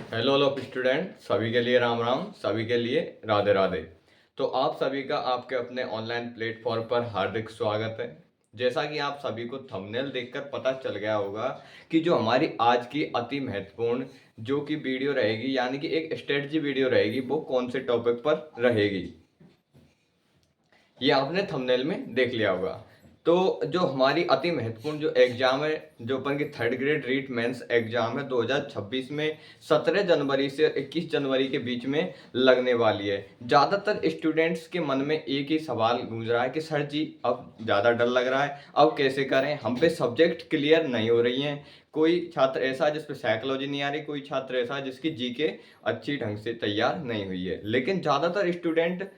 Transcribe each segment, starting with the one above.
Hello hello student, सभी के लिए राम राम, सभी के लिए राधे राधे। तो आप सभी का आपके अपने ऑनलाइन प्लेटफॉर्म पर हार्दिक स्वागत है। जैसा कि आप सभी को थंबनेल देखकर पता चल गया होगा कि जो हमारी आज की अति महत्वपूर्ण जो कि वीडियो रहेगी, यानी कि एक स्ट्रेटजी वीडियो रहेगी, वो कौन से टॉपिक पर रहेगी, ये आपने थंबनेल में देख लिया होगा। तो जो हमारी अति महत्वपूर्ण जो एग्जाम है, जो अपन की third grade REET mains exam है 2026 में 17 जनवरी से 21 जनवरी के बीच में लगने वाली है। ज़्यादातर स्टूडेंट्स के मन में एक ही सवाल गूंज रहा है कि सर जी अब ज़्यादा डर लग रहा है, अब कैसे करें, हम पे सब्जेक्ट क्लियर नहीं हो रही हैं। कोई छात्र ऐसा है जिसपे साइकोलॉजी नहीं आ रही, कोई छात्र ऐसा है जिसकी जीके अच्छी ढंग से तैयार नहीं हुई है। लेकिन ज़्यादातर स्टूडेंट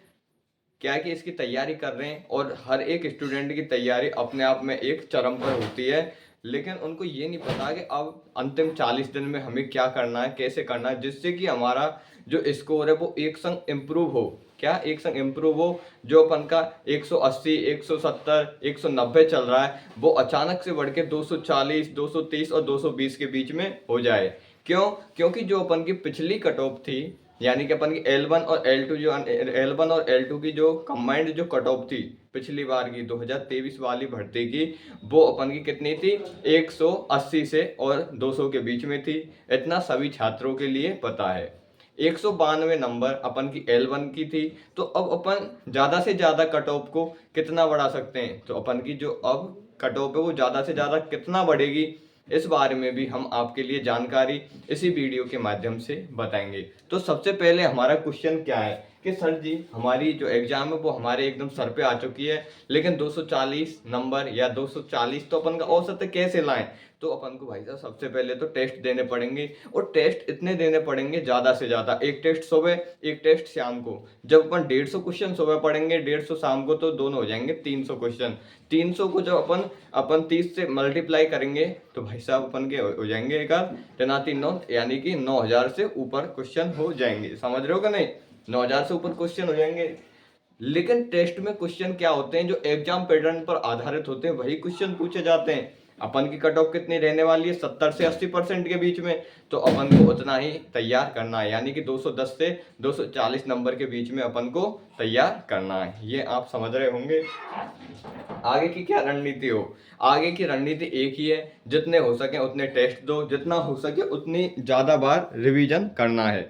क्या है कि इसकी तैयारी कर रहे हैं और हर एक स्टूडेंट की तैयारी अपने आप में एक चरम पर होती है। लेकिन उनको ये नहीं पता कि अब अंतिम 40 दिन में हमें क्या करना है, कैसे करना है, जिससे कि हमारा जो स्कोर है वो एक संग इम्प्रूव हो। क्या एक संग इम्प्रूव हो? जो अपन का 180, 170, 190 चल रहा है, वो अचानक से बढ़ के 240, 230 और 220 के बीच में हो जाए। क्यों? क्योंकि जो अपन की पिछली कट ऑफ थी, यानी कि अपन की L1 और L2 जो L1 और L2 की जो कंबाइंड जो कट ऑफ थी पिछली बार की 2023 वाली भर्ती की, वो अपन की कितनी थी? 180 से और 200 के बीच में थी। इतना सभी छात्रों के लिए पता है। 192 नंबर अपन की L1 की थी। तो अब अपन ज़्यादा से ज़्यादा कट ऑफ को कितना बढ़ा सकते हैं? तो अपन की जो अब कट ऑफ है वो ज़्यादा से ज़्यादा कितना बढ़ेगी, इस बारे में भी हम आपके लिए जानकारी इसी वीडियो के माध्यम से बताएंगे। तो सबसे पहले हमारा क्वेश्चन क्या है कि सर जी हमारी जो एग्जाम है वो हमारे एकदम सर पे आ चुकी है, लेकिन 240 नंबर या 240 तो अपन का औसत कैसे लाएं? तो अपन को भाई साहब सबसे पहले तो टेस्ट देने पड़ेंगे, और टेस्ट इतने देने पड़ेंगे ज़्यादा से ज़्यादा। एक टेस्ट सुबह, एक टेस्ट शाम को। जब अपन 150 क्वेश्चन सुबह पढ़ेंगे, 150 शाम को, तो दोनों हो जाएंगे 300 क्वेश्चन। 300 को जब अपन अपन 30 से मल्टीप्लाई करेंगे तो भाई साहब अपन के हो जाएंगे एक आध 9, यानी कि 9000 से ऊपर क्वेश्चन हो जाएंगे। समझ रहे हो कि नहीं? 9000 से ऊपर क्वेश्चन हो जाएंगे। लेकिन टेस्ट में क्वेश्चन क्या होते हैं? जो एग्जाम पैटर्न पर आधारित होते हैं वही क्वेश्चन पूछे जाते हैं। अपन की कट ऑफ कितनी रहने वाली है? 70 से 80% के बीच में। तो अपन को उतना ही तैयार करना है, यानी कि 210 से 240 नंबर के बीच में अपन को तैयार करना है। ये आप समझ रहे होंगे। आगे की क्या रणनीति हो? आगे की रणनीति एक ही है, जितने हो सके उतने टेस्ट दो, जितना हो सके उतनी ज्यादा बार रिवीजन करना है।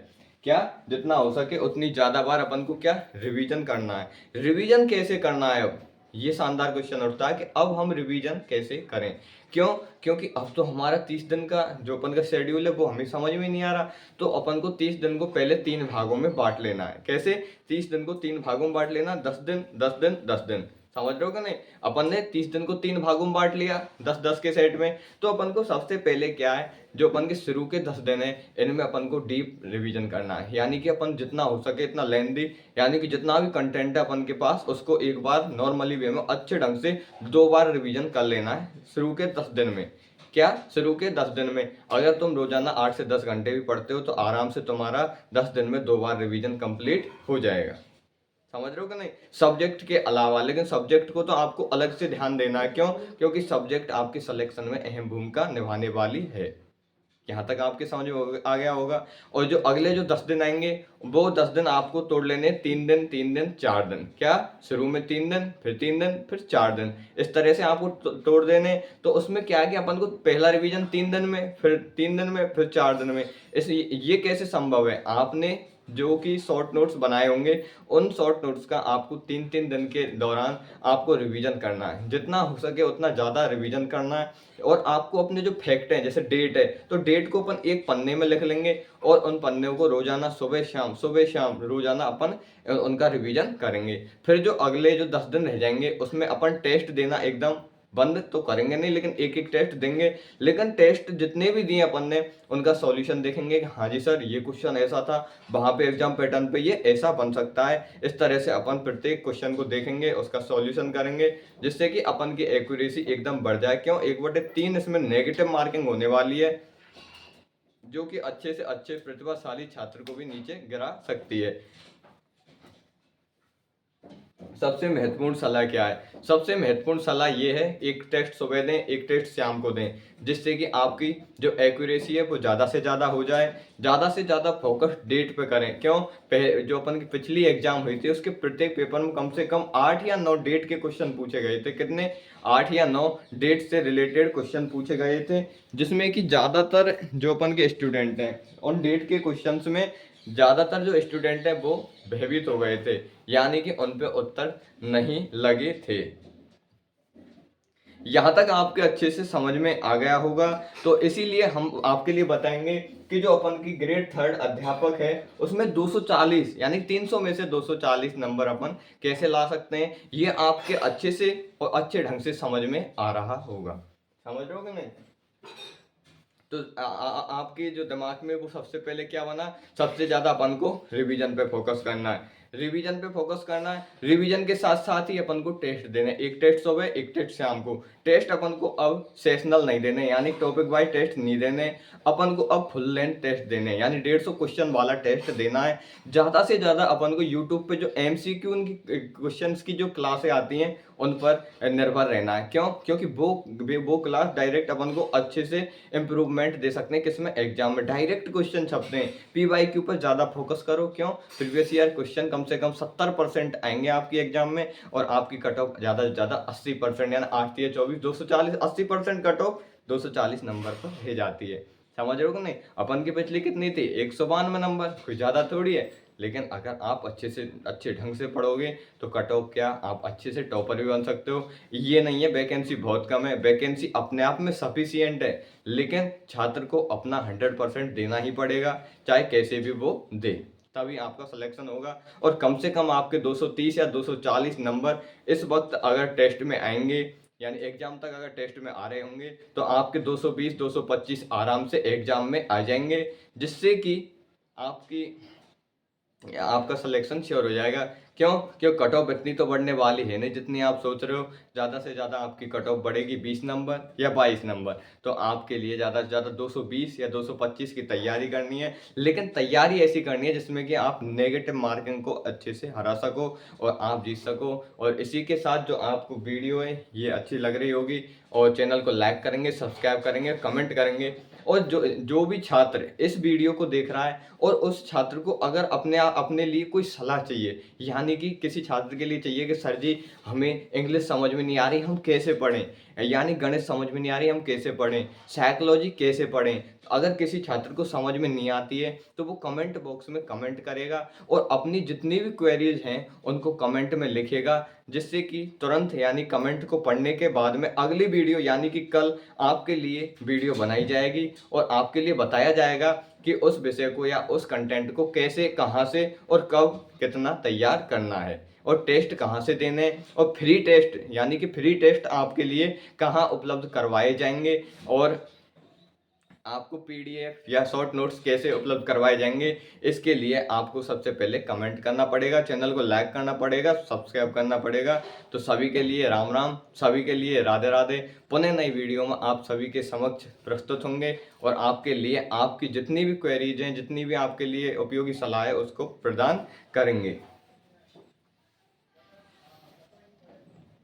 क्या? जितना हो सके उतनी ज्यादा बार अपन को क्या? रिवीजन करना है। रिवीजन कैसे करना है? अब ये शानदार क्वेश्चन उठता है कि अब हम रिवीजन कैसे करें। क्यों? क्योंकि अब तो हमारा 30 दिन का जो अपन का शेड्यूल है वो हमें समझ में नहीं आ रहा। तो अपन को 30 दिन को पहले 3 भागों में बांट लेना है। कैसे? 30 दिन को 3 भागों में बांट लेना, 10 दिन 10 दिन 10 दिन। समझ रहे हो कि नहीं? अपन ने 30 दिन को 3 भागों में बांट लिया, 10-10 के सेट में। तो अपन को सबसे पहले क्या है, जो अपन के शुरू के 10 दिन है, इनमें अपन को डीप रिवीजन करना है। यानी कि अपन जितना हो सके इतना लेंथी, यानी कि जितना भी कंटेंट है अपन के पास, उसको एक बार नॉर्मली वे में अच्छे ढंग से 2 बार रिवीजन कर लेना है शुरू के 10 दिन में। क्या? शुरू के 10 दिन में अगर तुम रोजाना 8 से 10 घंटे भी पढ़ते हो तो आराम से तुम्हारा 10 दिन में 2 बार रिवीजन कंप्लीट हो जाएगा। समझ रहे हो कि नहीं? सब्जेक्ट के अलावा, लेकिन सब्जेक्ट को तो आपको अलग से ध्यान देना है। क्यों? क्योंकि सब्जेक्ट आपके सिलेक्शन में अहम भूमिका निभाने वाली है। यहाँ तक आपके समझ में आ गया होगा। और जो अगले जो 10 दिन आएंगे, वो 10 दिन आपको तोड़ लेने 3 दिन 3 दिन 4 दिन। क्या? शुरू में 3 दिन, फिर 3 दिन, फिर 4 दिन, इस तरह से आपको तोड़ देने। तो उसमें क्या है कि अपन को पहला रिवीजन 3 दिन में, फिर 3 दिन में, फिर 4 दिन में। इस ये कैसे संभव है? आपने जो कि शॉर्ट नोट्स बनाए होंगे, उन शॉर्ट नोट्स का आपको 3-3 दिन के दौरान आपको रिवीजन करना है। जितना हो सके उतना ज़्यादा रिवीजन करना है। और आपको अपने जो फैक्ट हैं, जैसे डेट है, तो डेट को अपन एक पन्ने में लिख लेंगे और उन पन्नों को रोजाना सुबह शाम रोजाना अपन उनका रिवीजन करेंगे। फिर जो अगले जो 10 दिन रह जाएंगे उसमें अपन टेस्ट देना एकदम बंद तो करेंगे नहीं, लेकिन एक एक टेस्ट देंगे। लेकिन टेस्ट जितने भी दिए अपन ने, उनका सॉल्यूशन देखेंगे कि हाँ जी सर ये क्वेश्चन ऐसा था, वहां पे एग्जाम पैटर्न पे ये ऐसा बन सकता है। इस तरह से अपन प्रत्येक क्वेश्चन को देखेंगे, उसका सॉल्यूशन करेंगे, जिससे कि अपन की एक्यूरेसी एकदम बढ़ जाए। क्यों? 1/3 इसमें नेगेटिव मार्किंग होने वाली है, जो कि अच्छे से अच्छे प्रतिभाशाली छात्र को भी नीचे गिरा सकती है। सबसे महत्वपूर्ण सलाह क्या है? सबसे महत्वपूर्ण सलाह ये है, एक टेस्ट सुबह दें, एक टेस्ट शाम को दें, जिससे कि आपकी जो एक्यूरेसी है वो ज़्यादा से ज़्यादा हो जाए। ज़्यादा से ज़्यादा फोकस डेट पे करें। क्यों? जो अपन की पिछली एग्जाम हुई थी उसके प्रत्येक पेपर में कम से कम 8 या 9 डेट के क्वेश्चन पूछे गए थे। कितने? 8 या 9 डेट से रिलेटेड क्वेश्चन पूछे गए थे, जिसमें कि ज़्यादातर जो अपन के स्टूडेंट हैं उन डेट के क्वेश्चंस में ज़्यादातर जो स्टूडेंट हैं वो भयभीत हो गए थे, यानी कि उन पे उत्तर नहीं लगे थे। यहाँ तक आपके अच्छे से समझ में आ गया होगा। तो इसीलिए हम आपके लिए बताएंगे कि जो अपन की ग्रेड थर्ड अध्यापक है उसमें 240 यानी 300 में से 240 नंबर अपन कैसे ला सकते हैं, ये आपके अच्छे से और अच्छे ढंग से समझ में आ रहा होगा। समझ रहे हो कि नहीं? तो आपके जो दिमाग में वो सबसे पहले क्या बना, सबसे ज्यादा अपन को रिवीजन पे फोकस करना है। रिवीजन पे फोकस करना है, रिवीजन के साथ साथ ही अपन को टेस्ट देने, एक टेस्ट सुबह एक टेस्ट शाम को। टेस्ट अपन को अब सेशनल नहीं देने, यानी टॉपिक वाइज टेस्ट नहीं देने, अपन को अब फुल लेंथ टेस्ट देने, यानी 150 क्वेश्चन वाला टेस्ट देना है। ज्यादा से ज्यादा अपन को यूट्यूब पे जो एमसीक्यू उनकी क्वेश्चन की जो क्लासें आती हैं उन पर निर्भर रहना है। क्यों? क्योंकि वो क्लास डायरेक्ट अपन को अच्छे से इंप्रूवमेंट दे सकते हैं। किसमें? एग्जाम में डायरेक्ट क्वेश्चन छपते हैं। पीवाईक्यू पर ज्यादा फोकस करो। क्यों? प्रीवियस ईयर क्वेश्चन कम से कम 70% आएंगे आपकी एग्जाम में, और आपकी कट ऑफ ज्यादा से ज्यादा 80%, यानी 8 या 24 240 80% कट ऑफ 240 नंबर पर रह जाती है। समझ रहे हो कि नहीं? अपन की पिछली कितनी थी? 192 नंबर, कोई ज्यादा थोड़ी है। लेकिन अगर आप अच्छे ढंग से पढ़ोगे तो कट ऑफ क्या, आप अच्छे से टॉपर भी बन सकते हो। ये नहीं है वैकेंसी बहुत कम है, वैकेंसी अपने आप में सफिशियंट है, लेकिन छात्र को अपना 100% देना ही पड़ेगा, चाहे कैसे भी वो दे, तभी आपका सिलेक्शन होगा। और कम से कम आपके 230 या 240 नंबर इस वक्त अगर टेस्ट में आएंगे, यानी एग्जाम तक अगर टेस्ट में आ रहे होंगे, तो आपके 220 225 आराम से एग्जाम में आ जाएंगे, जिससे कि आपकी आपका सिलेक्शन श्योर हो जाएगा। क्यों? क्यों? कट ऑफ इतनी तो बढ़ने वाली है नहीं जितनी आप सोच रहे हो। ज़्यादा से ज़्यादा आपकी कट ऑफ बढ़ेगी 20 नंबर या 22 नंबर। तो आपके लिए ज़्यादा से ज़्यादा 220 या 225 की तैयारी करनी है, लेकिन तैयारी ऐसी करनी है जिसमें कि आप नेगेटिव मार्किंग को अच्छे से हरा सको और आप जीत सको। और इसी के साथ जो आपको वीडियो है ये अच्छी लग रही होगी, और चैनल को लाइक करेंगे, सब्सक्राइब करेंगे, कमेंट करेंगे। और जो भी छात्र इस वीडियो को देख रहा है और उस छात्र को अगर अपने लिए कोई सलाह चाहिए, यानी कि किसी छात्र के लिए चाहिए कि सर जी हमें इंग्लिश समझ में नहीं आ रही, हम कैसे पढ़ें, यानी गणित समझ में नहीं आ रही, हम कैसे पढ़ें, साइकोलॉजी कैसे पढ़ें, अगर किसी छात्र को समझ में नहीं आती है तो वो कमेंट बॉक्स में कमेंट करेगा और अपनी जितनी भी क्वेरीज हैं उनको कमेंट में लिखेगा, जिससे कि तुरंत, यानी कमेंट को पढ़ने के बाद में अगली वीडियो, यानी कि कल आपके लिए वीडियो बनाई जाएगी और आपके लिए बताया जाएगा कि उस विषय को या उस कंटेंट को कैसे, कहाँ से और कब कितना तैयार करना है, और टेस्ट कहाँ से देने हैं, और फ्री टेस्ट, यानी कि फ्री टेस्ट आपके लिए कहाँ उपलब्ध करवाए जाएंगे, और आपको पीडीएफ या शॉर्ट नोट्स कैसे उपलब्ध करवाए जाएंगे। इसके लिए आपको सबसे पहले कमेंट करना पड़ेगा, चैनल को लाइक करना पड़ेगा, सब्सक्राइब करना पड़ेगा। तो सभी के लिए राम राम, सभी के लिए राधे राधे। पुनः नई वीडियो में आप सभी के समक्ष प्रस्तुत होंगे और आपके लिए आपकी जितनी भी क्वेरीज हैं, जितनी भी आपके लिए उपयोगी सलाह है उसको प्रदान करेंगे।